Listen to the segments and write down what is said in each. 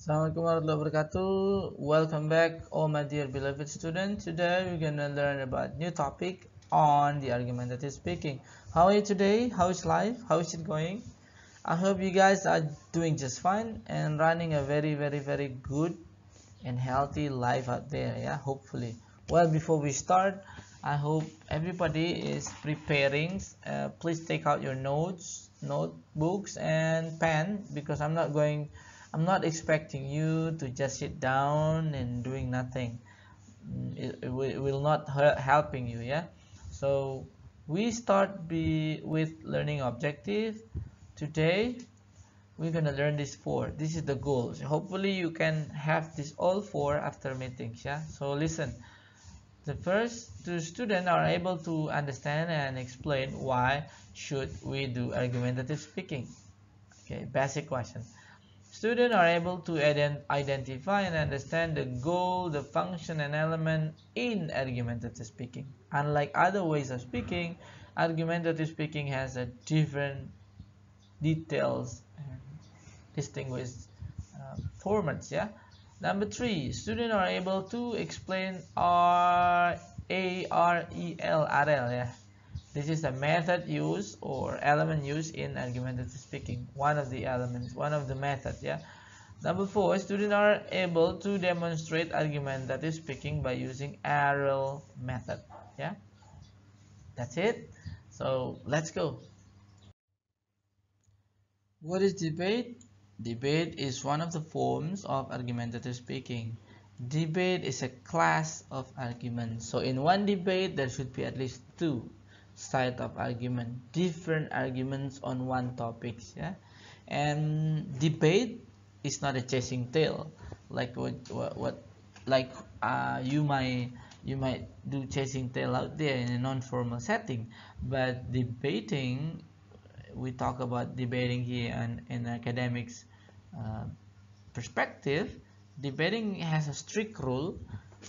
Assalamualaikum warahmatullahi wabarakatuh. Welcome back, all my dear beloved students. Today we're gonna learn about new topic on the argumentative speaking. How are you today? How is life? How is it going? I hope you guys are doing just fine and running a very good and healthy life out there. Yeah, hopefully. Well, before we start, I hope everybody is preparing. Please take out your notebooks, and pen because I'm not expecting you to just sit down and doing nothing. It will not helping you. Yeah. So we start with learning objective. Today we're gonna learn this four. This is the goals. Hopefully you can have this all four after meetings. Yeah. So listen. The first, two students are able to understand and explain why should we do argumentative speaking. Okay, basic question. Students are able to identify and understand the goal, the function and element in argumentative speaking. Unlike other ways of speaking, argumentative speaking has a different details and distinguished formats. Yeah. Number three, students are able to explain arel. Yeah. This is a method used or element used in argumentative speaking. One of the elements, one of the methods. Yeah. Number four, students are able to demonstrate argumentative speaking by using arel method. Yeah. That's it. So let's go. What is debate? Debate is one of the forms of argumentative speaking. Debate is a class of arguments. So in one debate, there should be at least two sides of argument, different arguments on one topic. Yeah, and debate is not a chasing tail like what like you might do chasing tail out there in a non-formal setting, but debating, we talk about debating here and in academics uh, perspective. Debating has a strict rule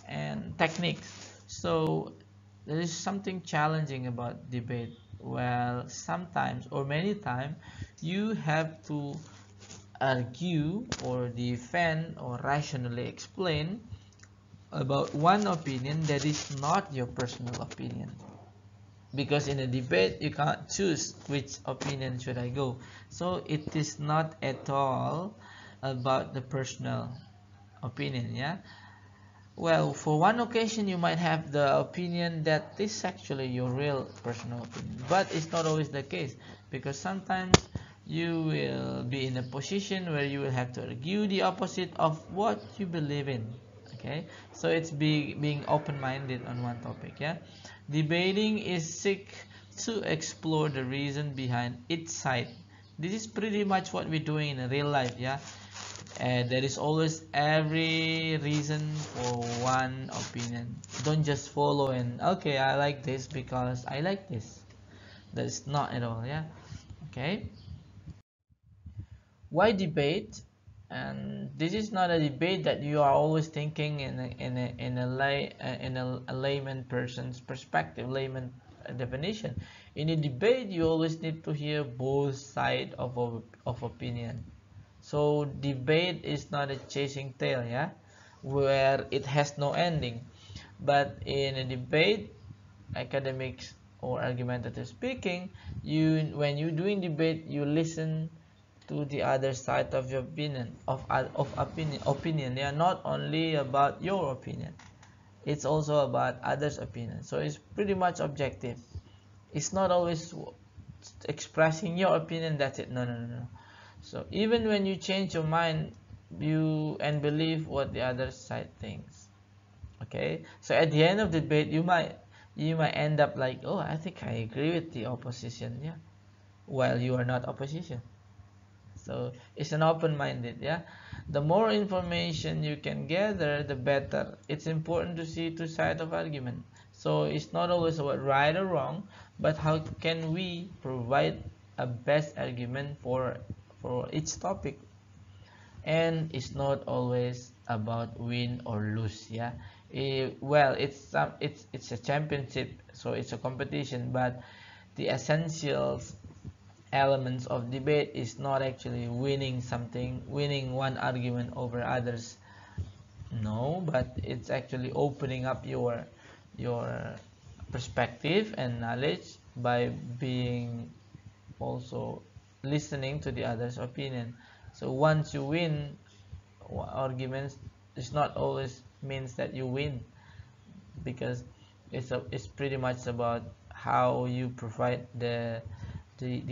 and techniques. So there is something challenging about debate. Well, sometimes or many times you have to argue or defend or rationally explain about one opinion that is not your personal opinion, because in a debate you can't choose which opinion should I go. So it is not at all about the personal opinion. Yeah, well, for one occasion you might have the opinion that this is actually your real personal opinion, but it's not always the case, because sometimes you will be in a position where you will have to argue the opposite of what you believe in. Okay, so it's being open-minded on one topic. Yeah, debating is seek to explore the reason behind each side. This is pretty much what we're doing in real life. Yeah, and there is always every reason for one opinion. Don't just follow and okay, I like this because I like this. That is not at all. Yeah. Okay, why debate? And this is not a debate that you are always thinking in a layman person's perspective, layman definition. In a debate you always need to hear both sides of opinion. So debate is not a chasing tail, yeah, where it has no ending. But in a debate, academics or argumentative speaking, when you're doing debate, you listen to the other side of your opinion. Yeah, not only about your opinion, it's also about others' opinion. So it's pretty much objective. It's not always expressing your opinion. That's it. No. So even when you change your mind, you and believe what the other side thinks. Okay. So at the end of the debate, you might end up like, oh, I think I agree with the opposition. Yeah. While you are not opposition. So it's an open-minded. Yeah. The more information you can gather, the better. It's important to see two sides of argument. So it's not always about right or wrong, but how can we provide a best argument for each topic. And it's not always about win or lose. Yeah, well, it's a championship, so it's a competition, but the essentials elements of debate is not actually winning one argument over others. No, but it's actually opening up your perspective and knowledge by being also listening to the other's opinion. So once you win arguments, it's not always means that you win, because it's pretty much about how you provide the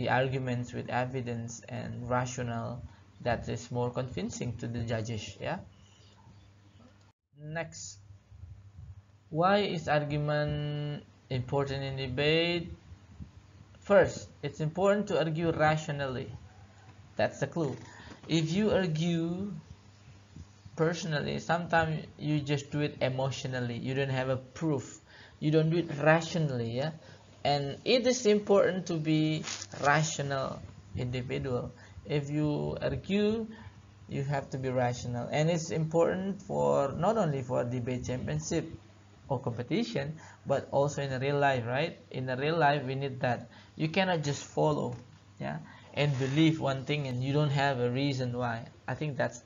arguments with evidence and rational that is more convincing to the judges. Yeah. Next, why is argument important in debate? First, it's important to argue rationally. That's the clue. If you argue personally, sometimes you just do it emotionally. You don't have a proof. You don't do it rationally, yeah. And it is important to be rational individual. If you argue, you have to be rational, and it's important for not only for debate championship or competition, but also in real life, right? In the real life, we need that. You cannot just follow, yeah, and believe one thing and you don't have a reason why. I think that's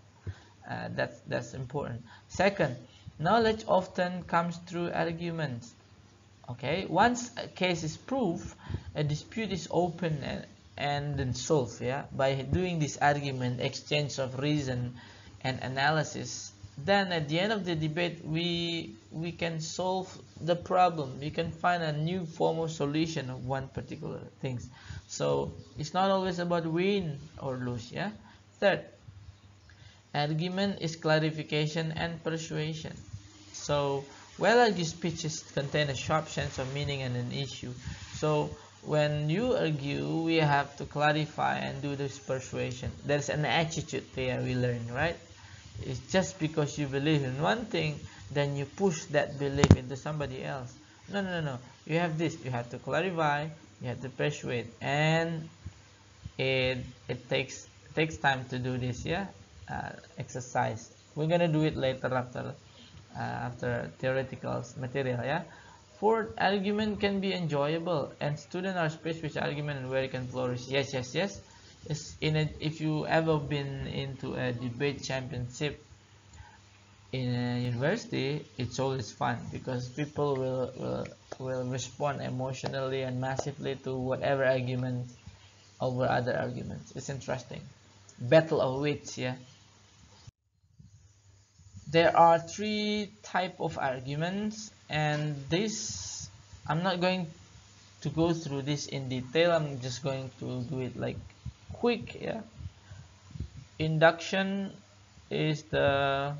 important. Second, knowledge often comes through arguments. Okay, once a case is proved, a dispute is open and then solved. Yeah, by doing this argument, exchange of reason and analysis, then at the end of the debate, we can solve the problem. We can find a new form of solution of one particular things. So it's not always about win or lose. Yeah. Third, argument is clarification and persuasion. So well-argued speeches contain a sharp sense of meaning and an issue. So when you argue, we have to clarify and do this persuasion. There's an attitude there we learn, right? It's just because you believe in one thing, then you push that belief into somebody else. No. You have this. You have to clarify. You have to persuade, and it takes time to do this. Yeah, exercise. We're gonna do it later after theoretical material. Yeah. Fourth, argument can be enjoyable, and students are space which argument and where it can flourish. Yes. If you ever been into a debate championship in a university, it's always fun because people will respond emotionally and massively to whatever argument over other arguments. It's interesting. Battle of wits. Yeah. There are three type of arguments, and this I'm not going to go through this in detail. I'm just going to do it like quick. Yeah. Induction is the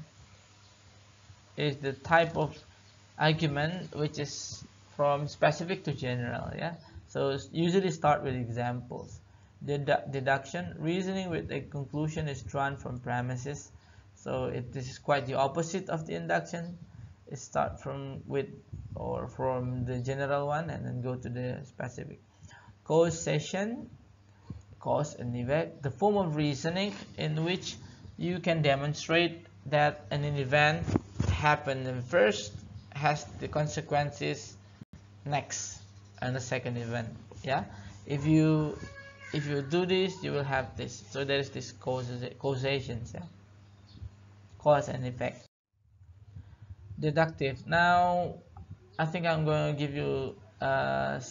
type of argument which is from specific to general. Yeah. So usually start with examples. Deduction, reasoning with a conclusion is drawn from premises. So this is quite the opposite of the induction. It starts from the general one and then go to the specific. Causation, cause and effect, the form of reasoning in which you can demonstrate that an event happened first has the consequences next and the second event. Yeah, if you do this, you will have this. So there is this causation. Yeah. Cause and effect. Deductive. Now I think I'm going to give you a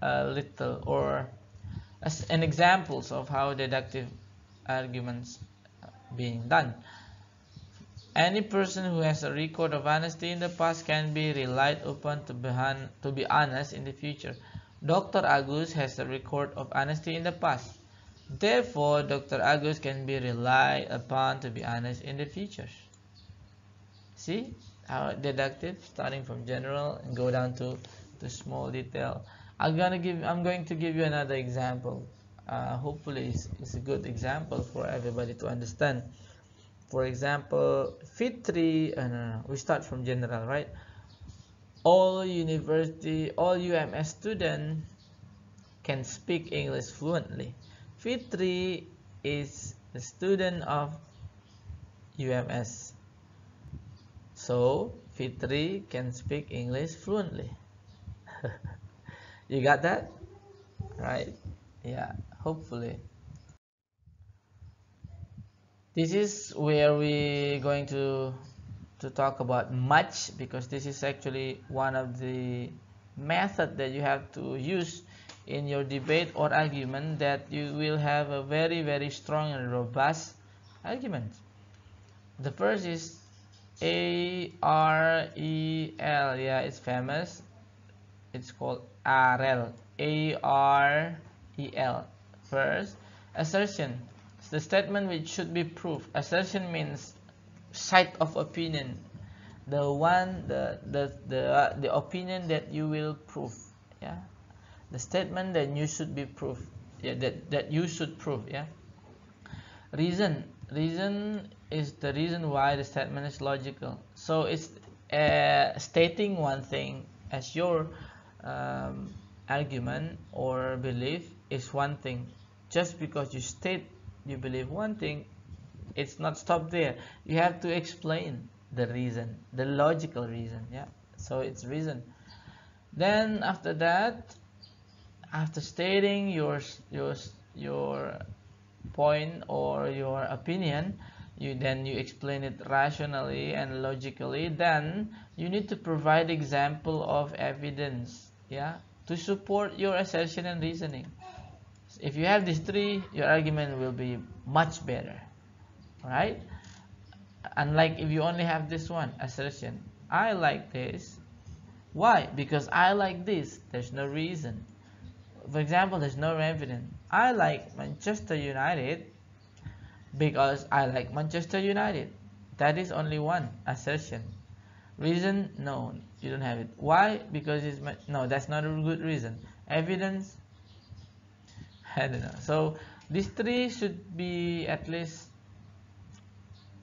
little or an examples of how deductive arguments being done. Any person who has a record of honesty in the past can be relied upon to be honest in the future. Dr. Agus has a record of honesty in the past. Therefore, Dr. Agus can be relied upon to be honest in the future. See how deductive, starting from general and go down to small detail. I'm going to give you another example. Hopefully, it's a good example for everybody to understand. For example, Fitri. No. We start from general, right? All UMS students can speak English fluently. Fitri is a student of UMS. So Fitri can speak English fluently. You got that? Right? Yeah. hopefully. This is where we're going to talk about much, because this is actually one of the method that you have to use in your debate or argument, that you will have a very strong and robust argument. The first is arel. Yeah, it's famous. It's called arel. Arel. First, assertion. It's the statement which should be proved. Assertion means side of opinion, the opinion that you will prove. Yeah, the statement that you should be proved. Yeah, that you should prove. Yeah. Reason is the reason why the statement is logical. So it's stating one thing as your argument or belief is one thing. Just because you state you believe one thing, it's not stopped there. You have to explain the reason, the logical reason. Yeah, so it's reason. Then after that, after stating your point or your opinion, you explain it rationally and logically. Then you need to provide example of evidence, yeah, to support your assertion and reasoning. If you have these three, your argument will be much better. Right? Unlike if you only have this one, assertion. I like this. Why? Because I like this. There's no reason. For example, there's no evidence. I like Manchester United because I like Manchester United. That is only one assertion. Reason? No, you don't have it. Why? Because it's no, that's not a good reason. Evidence? I don't know. So these three should be at least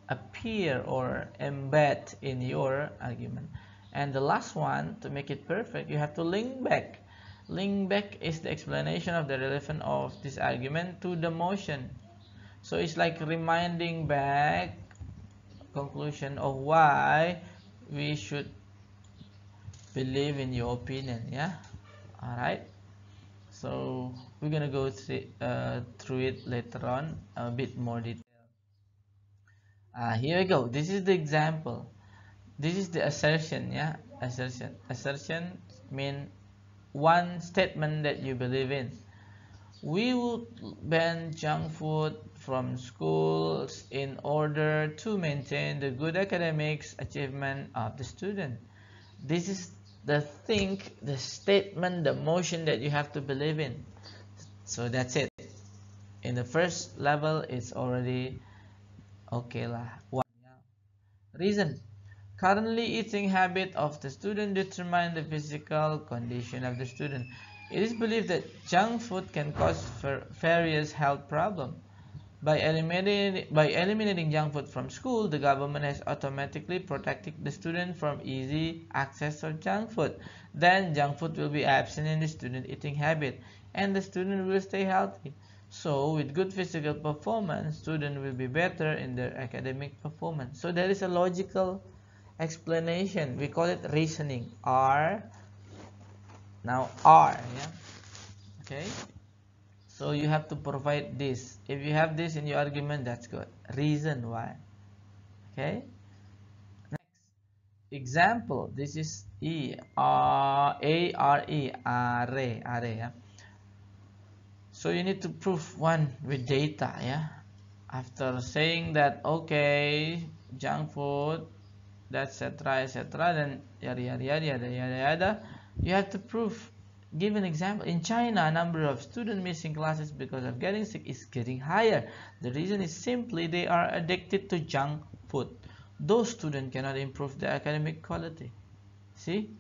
appear or embed in your argument. And the last one, to make it perfect, you have to link back. Link back is the explanation of the relevance of this argument to the motion. So it's like reminding back conclusion of why we should believe in your opinion. Yeah, all right. So we're gonna go through it later on a bit more detail. Here we go. This is the example. This is the assertion. Yeah, assertion mean one statement that you believe in. We would ban junk food from schools in order to maintain the good academics achievement of the student. This is the thing, the statement, the motion that you have to believe in. So that's it. In the first level, it's already okay lah. One. Reason. Currently eating habit of the student determine the physical condition of the student. It is believed that junk food can cause various health problems. By eliminating junk food from school, the government has automatically protected the student from easy access of junk food. Then junk food will be absent in the student eating habit, and the student will stay healthy. So with good physical performance, student will be better in their academic performance. So there is a logical explanation. We call it reasoning. R. Now R. Yeah. Okay. So you have to provide this. If you have this in your argument, that's good. Reason why. Okay. Next example. This is are. Yeah. So you need to prove one with data. Yeah. After saying that, okay, junk food, etc., then yada, you have to prove. Give an example. In China, number of students missing classes because of getting sick is getting higher. The reason is simply they are addicted to junk food. Those students cannot improve their academic quality. See?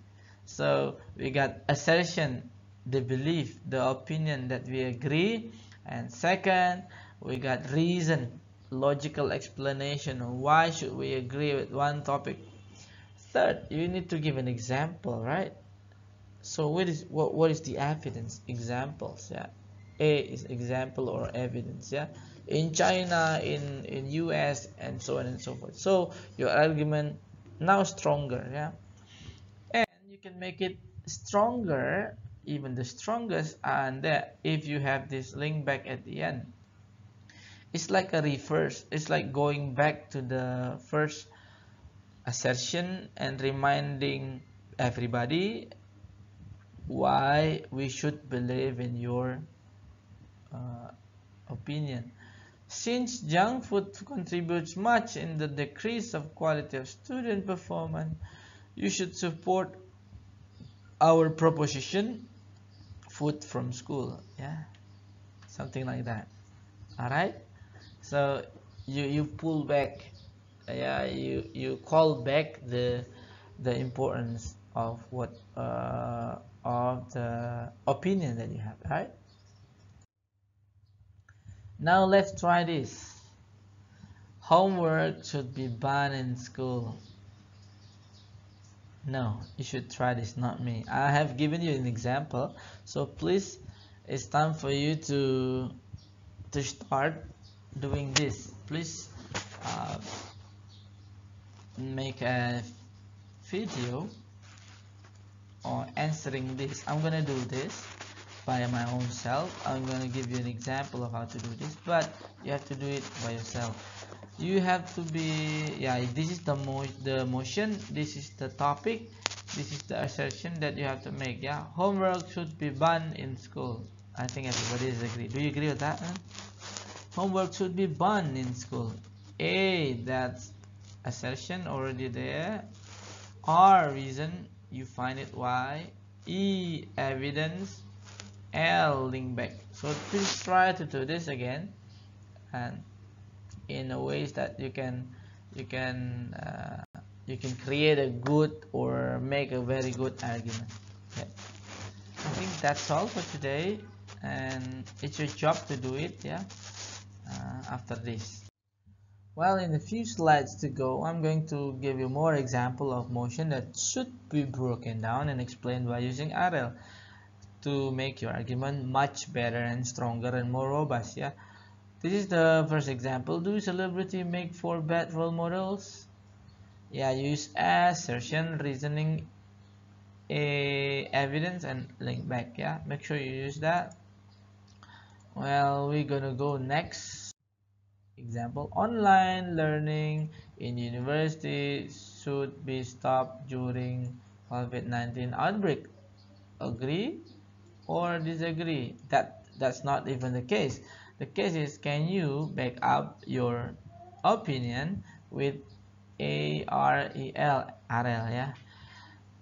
So we got assertion, the belief, the opinion that we agree. And second, we got reason, logical explanation. Why should we agree with one topic? Third, you need to give an example, right? So what is the evidence? Examples. Yeah, A is example or evidence. Yeah, in China, in US, and so on and so forth. So your argument now stronger. Yeah, and you can make it stronger even the strongest, and that if you have this link back at the end, it's like a reverse. It's like going back to the first assertion and reminding everybody why we should believe in your opinion. Since junk food contributes much in the decrease of quality of student performance, you should support our proposition, food from school. Yeah, something like that. All right. So you pull back, yeah, you call back the importance of what of the opinion that you have. All right. Now let's try this. Homework should be banned in school. No, you should try this, not me. I have given you an example, so please, it's time for you to start doing this. Please make a video or answering this. I'm gonna do this by my own self. I'm gonna give you an example of how to do this, but you have to do it by yourself. You have to be, yeah, this is the motion, this is the topic, this is the assertion that you have to make. Yeah, homework should be banned in school. I think everybody is agree. Do you agree with that? Homework should be banned in school. A, that's assertion already there. R, reason, you find it. Y. E, evidence. L, link back. So please try to do this again, and in a ways that you can create a good or make a very good argument. Okay. I think that's all for today, and it's your job to do it. Yeah. After this, well, in a few slides to go, I'm going to give you more example of motion that should be broken down and explained by using arel to make your argument much better and stronger and more robust. Yeah. This is the first example. Do celebrity make for bad role models? Yeah, use assertion, reasoning, evidence, and link back. Yeah, make sure you use that. Well, we're gonna go next. Example, online learning in university should be stopped during COVID-19 outbreak. Agree or disagree? That's not even the case. The case is, can you back up your opinion with arel, yeah?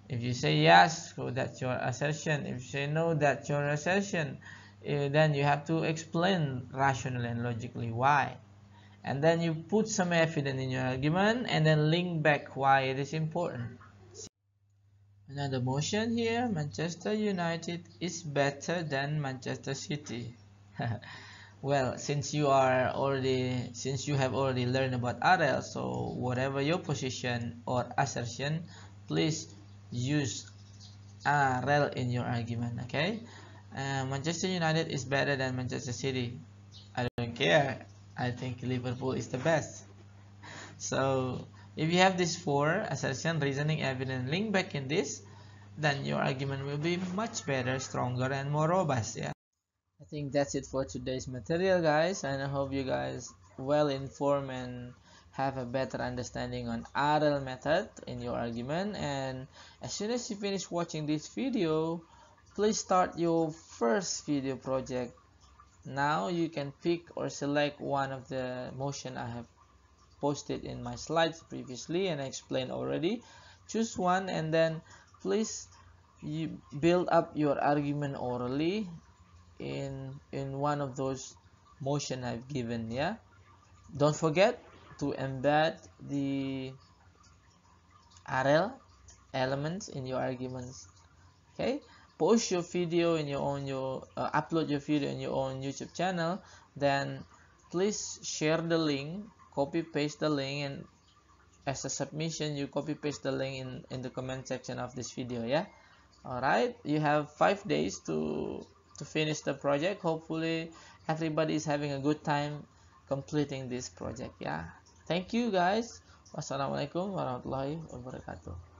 If you say yes, so that's your assertion. If you say no, that's your assertion. Then you have to explain rationally and logically why. And then you put some evidence in your argument and then link back why it is important. Another motion here, Manchester United is better than Manchester City. Well, since you have already learned about arel, so whatever your position or assertion, please use arel in your argument. Okay. Manchester United is better than Manchester City. I don't care. I think Liverpool is the best. So if you have these four, assertion, reasoning, evidence, link back in this, then your argument will be much better, stronger, and more robust. Yeah. I think that's it for today's material, guys, and I hope you guys well informed and have a better understanding on arel method in your argument. And as soon as you finish watching this video, please start your first video project. Now you can pick or select one of the motion I have posted in my slides previously and I explained already. Choose one and then please you build up your argument orally in one of those motion I've given. Yeah, don't forget to embed the arel elements in your arguments. Okay, post your video in your own upload your video in your own YouTube channel, then please share the link, copy paste the link, and as a submission you copy paste the link in the comment section of this video. Yeah, all right, you have 5 days to finish the project. Hopefully everybody is having a good time completing this project. Yeah, thank you guys. Wassalamualaikum warahmatullahi wabarakatuh.